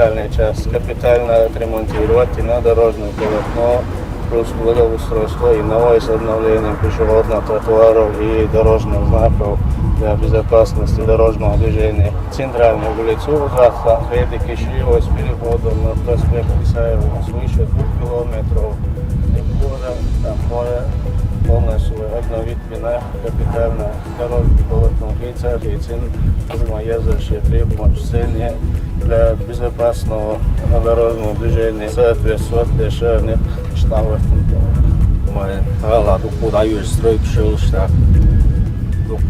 центральная часть капитально отремонтировать и на дорожное полотно, плюс благоустройство и новое с обновлением пешеходных тротуаров и дорожных знаков для безопасности дорожного движения. Центральную улицу завтра Реды Кишиева с переходом на проспект Исаева свыше 2 километров города, там море полностью обновить вина капитально дорожное полотно лицах и центральные требования для безопасного дорожного движения соответствует решению штаба. Мы докуда стройка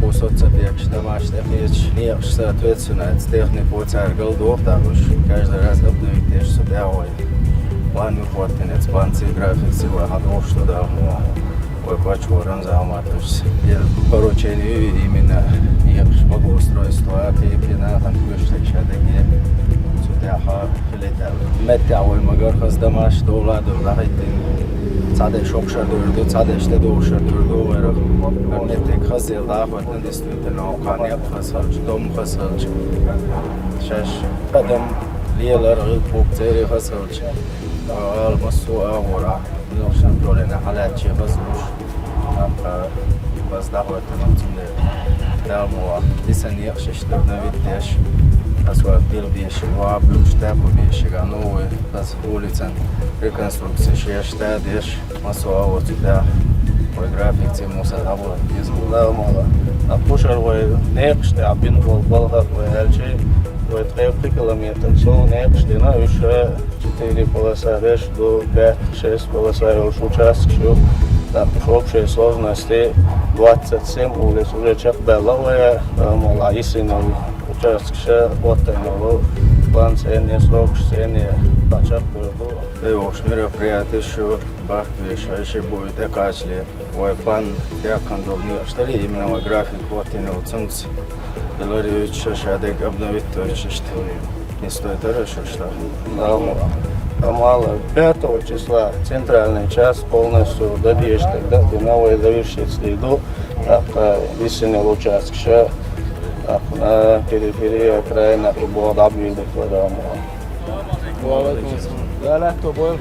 по соцсетях, соответственно, это технику голдов, там каждый раз обновить сюда, план выполнять, план график всего годов, что да, почвором заниматься. Поручение именно благоустройства, кепина, там кое-что такие. Метео магар хаздама что ладно лахитин цаде шокшар дурду цаде ште душар дурду вера метек хазел дахват действительно каня хасалч дом хасалч шаш адам лиелар букцери хасалч алмасу авора ношан долена халачи базуш баз дахват нутне дамуа дисан яхшштер навидеш asfalt bilbieši, vābļuši, tepubieši, kā novoj, tas ulicen, rekonstrukcija štādieš, maso avotu tā, vai grafikcija mūsu atavot izgudāmala. Appušar vai neekšti, apinvol balhak vai elči, vai 3 километра, сол неекшти, на еще 4 полоса реш до 5-6 полоса участок, так, общей сложности 27 улиц, уже чакбеловая, мала истинная участка, вот оно, план цены, срок цены, початку. Уж мероприятие еще еще будет окажли, план я кондовный, что ли именно график вот и на уценц, Беларусь шадек обновить то есть что не стоит хорошо что. Мало 5 числа центральный час полностью добьешь, тогда ты новое завершить следу, так весенний участок, на периферии окраина и будет обвидеть вода. Да, то был.